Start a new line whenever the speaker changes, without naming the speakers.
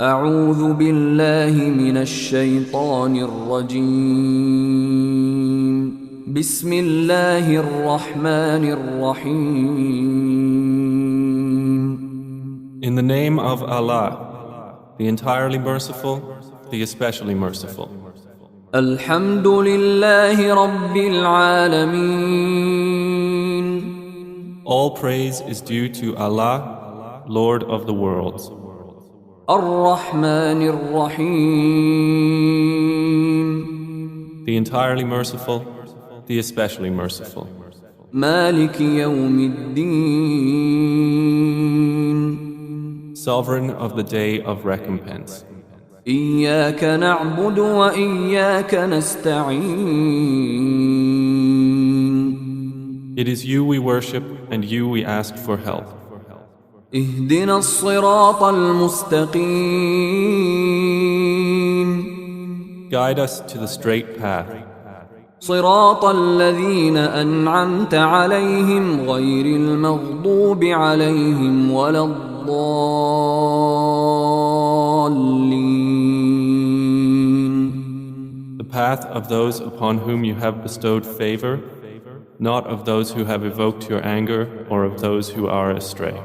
أعوذ بالله من الشيطان الرجيم بسم الله الرحمن الرحيم
In the name of Allah, the entirely merciful, the especially merciful.
الحمد لله رب العالمين
All praise is due to Allah, Lord of the worlds.
الرحمن الرحيم
The entirely merciful, the especially merciful.
مالك يوم الدين
Sovereign of the day of recompense.
إياك نعبد وإياك نستعين
It is you we worship and you we ask for help.
اهدنا الصراط المستقيم
Guide us to the straight path.
صراط الذين أنعمت عليهم غير المغضوب عليهم ولا الضالين.
The path of those upon whom you have bestowed favor, not of those who have evoked your anger or of those who are astray.